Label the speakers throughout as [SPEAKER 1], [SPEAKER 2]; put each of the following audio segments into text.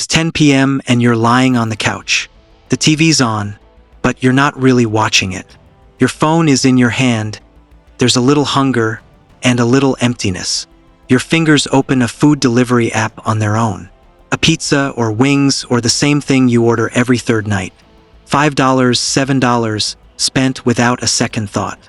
[SPEAKER 1] It's 10 p.m. and you're lying on the couch. The TV's on, but you're not really watching it. Your phone is in your hand. There's a little hunger and a little emptiness. Your fingers open a food delivery app on their own. A pizza or wings or the same thing you order every third night. $5, $7 spent without a second thought.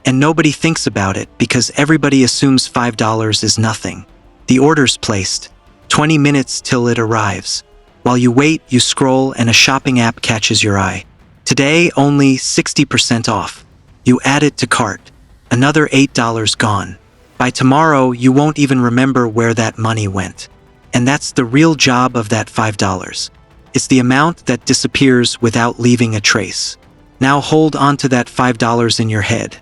[SPEAKER 1] And nobody thinks about it because everybody assumes $5 is nothing. The order's placed. 20 minutes till it arrives. While you wait, you scroll and a shopping app catches your eye. Today, only 60% off. You add it to cart. Another $8 gone. By tomorrow, you won't even remember where that money went. And that's the real job of that $5. It's the amount that disappears without leaving a trace. Now hold on to that $5 in your head,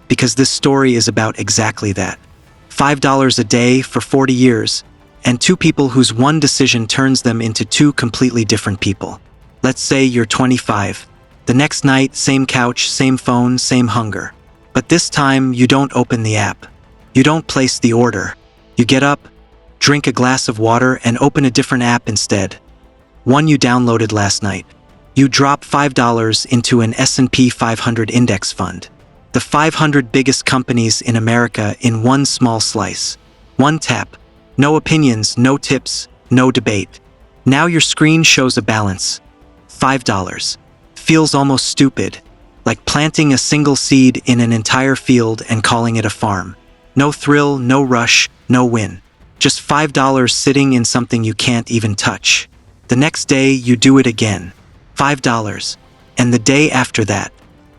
[SPEAKER 1] because this story is about exactly that. $5 a day for 40 years, and two people whose one decision turns them into two completely different people. Let's say you're 25. The next night, same couch, same phone, same hunger. But this time, you don't open the app. You don't place the order. You get up, drink a glass of water, and open a different app instead. One you downloaded last night. You drop $5 into an S&P 500 index fund. The 500 biggest companies in America in one small slice. One tap. No opinions, no tips, no debate. Now your screen shows a balance. $5. Feels almost stupid, like planting a single seed in an entire field and calling it a farm. No thrill, no rush, no win. Just $5 sitting in something you can't even touch. The next day, you do it again. $5. And the day after that.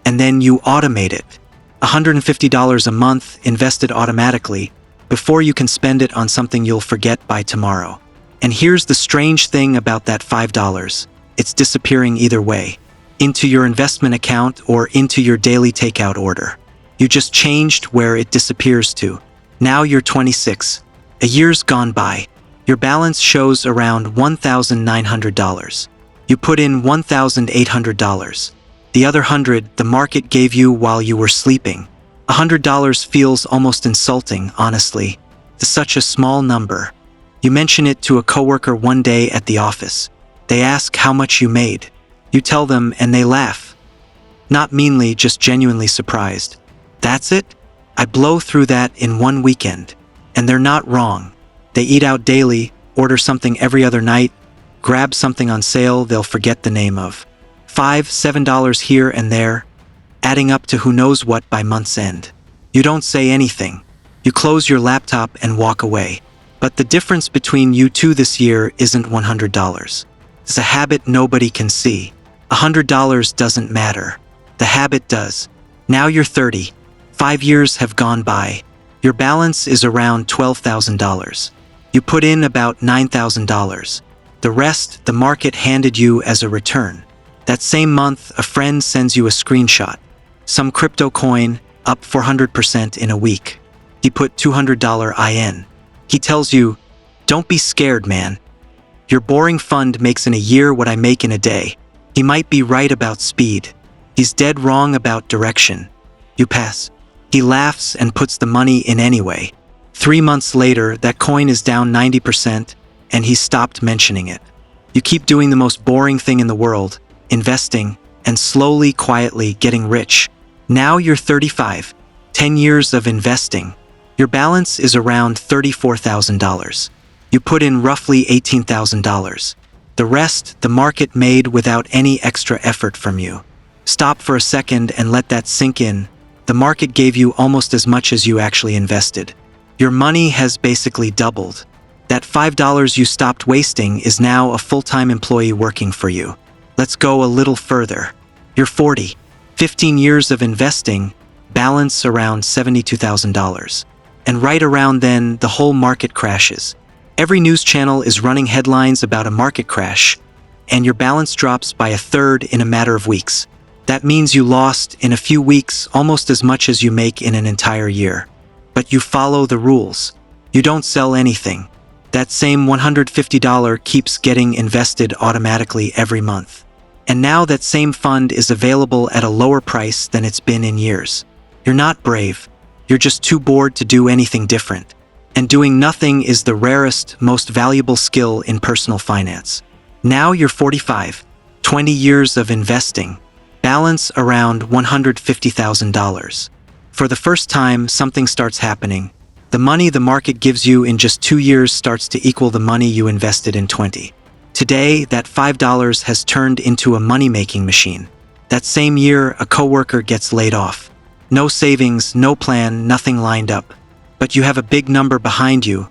[SPEAKER 1] And then you automate it. $150 a month invested automatically before you can spend it on something you'll forget by tomorrow. And here's the strange thing about that $5. It's disappearing either way. Into your investment account or into your daily takeout order. You just changed where it disappears to. Now you're 26. A year's gone by. Your balance shows around $1,900. You put in $1,800. The other $100 the market gave you while you were sleeping. $100 feels almost insulting, honestly. It's such a small number. You mention it to a coworker one day at the office. They ask how much you made. You tell them and they laugh. Not meanly, just genuinely surprised. That's it? I blow through that in one weekend. And they're not wrong. They eat out daily, order something every other night, grab something on sale they'll forget the name of. $5, $7 here and there, adding up to who knows what by month's end. You don't say anything. You close your laptop and walk away. But the difference between you two this year isn't $100. It's a habit nobody can see. $100 doesn't matter. The habit does. Now you're 30. 5 years have gone by. Your balance is around $12,000. You put in about $9,000. The rest, the market handed you as a return. That same month, a friend sends you a screenshot. Some crypto coin, up 400% in a week. He put $200 IN. He tells you, don't be scared, man. Your boring fund makes in a year what I make in a day. He might be right about speed. He's dead wrong about direction. You pass. He laughs and puts the money in anyway. 3 months later, that coin is down 90%, and he's stopped mentioning it. You keep doing the most boring thing in the world, investing, and slowly, quietly getting rich. Now you're 35. 10 years of investing. Your balance is around $34,000. You put in roughly $18,000. The rest, the market made without any extra effort from you. Stop for a second and let that sink in. The market gave you almost as much as you actually invested. Your money has basically doubled. That $5 you stopped wasting is now a full-time employee working for you. Let's go a little further. You're 40. 15 years of investing, balance around $72,000. And right around then, the whole market crashes. Every news channel is running headlines about a market crash, and your balance drops by a third in a matter of weeks. That means you lost, in a few weeks, almost as much as you make in an entire year. But you follow the rules. You don't sell anything. That same $150 keeps getting invested automatically every month. And now that same fund is available at a lower price than it's been in years. You're not brave. You're just too bored to do anything different. And doing nothing is the rarest, most valuable skill in personal finance. Now you're 45. 20 years of investing. Balance around $150,000. For the first time, something starts happening. The money the market gives you in just 2 years starts to equal the money you invested in 20. Today, that $5 has turned into a money-making machine. That same year, a coworker gets laid off. No savings, no plan, nothing lined up. But you have a big number behind you,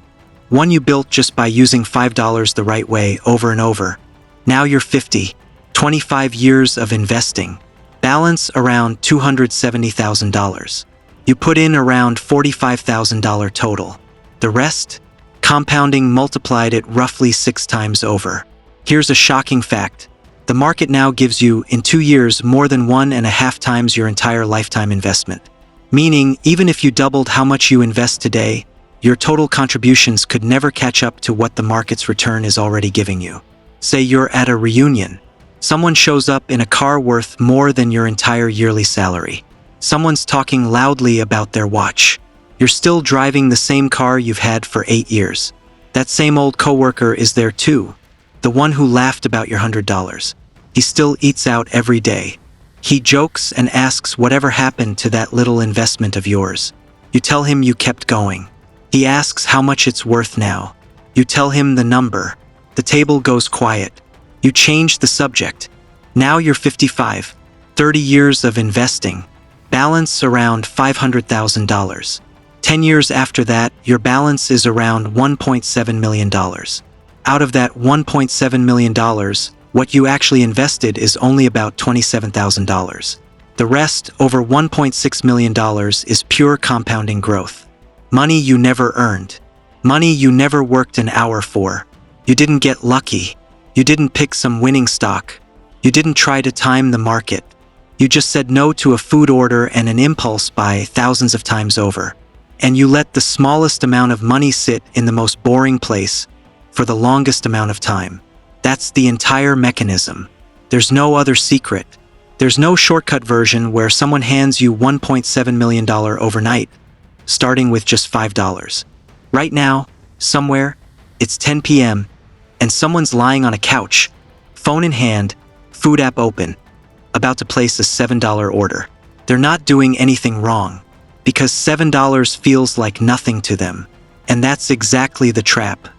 [SPEAKER 1] one you built just by using $5 the right way over and over. Now you're 50. 25 years of investing. Balance around $270,000. You put in around $45,000 total. The rest? Compounding multiplied it roughly 6 times over. Here's a shocking fact. The market now gives you, in 2 years, more than 1.5 times your entire lifetime investment. Meaning, even if you doubled how much you invest today, your total contributions could never catch up to what the market's return is already giving you. Say you're at a reunion. Someone shows up in a car worth more than your entire yearly salary. Someone's talking loudly about their watch. You're still driving the same car you've had for 8 years. That same old coworker is there too. The one who laughed about your $100. He still eats out every day. He jokes and asks whatever happened to that little investment of yours. You tell him you kept going. He asks how much it's worth now. You tell him the number. The table goes quiet. You change the subject. Now you're 55. 30 years of investing. Balance around $500,000. 10 years after that, your balance is around $1.7 million. Out of that $1.7 million, what you actually invested is only about $27,000. The rest, over $1.6 million, is pure compounding growth. Money you never earned. Money you never worked an hour for. You didn't get lucky. You didn't pick some winning stock. You didn't try to time the market. You just said no to a food order and an impulse buy thousands of times over. And you let the smallest amount of money sit in the most boring place for the longest amount of time. That's the entire mechanism. There's no other secret. There's no shortcut version where someone hands you $1.7 million overnight, starting with just $5. Right now, somewhere, it's 10 p.m., and someone's lying on a couch, phone in hand, food app open, about to place a $7 order. They're not doing anything wrong, because $7 feels like nothing to them. And that's exactly the trap.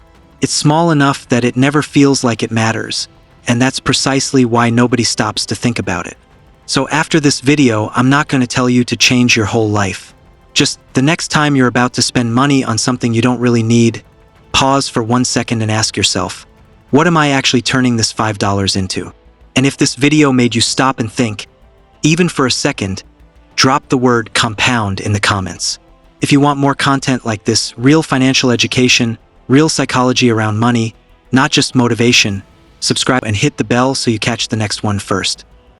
[SPEAKER 1] It's small enough that it never feels like it matters, and that's precisely why nobody stops to think about it. So after this video, I'm not going to tell you to change your whole life. Just the next time you're about to spend money on something you don't really need, pause for 1 second and ask yourself, what am I actually turning this $5 into? And if this video made you stop and think, even for a second, drop the word compound in the comments. If you want more content like this, real financial education, real psychology around money, not just motivation, subscribe and hit the bell so you catch the next one first.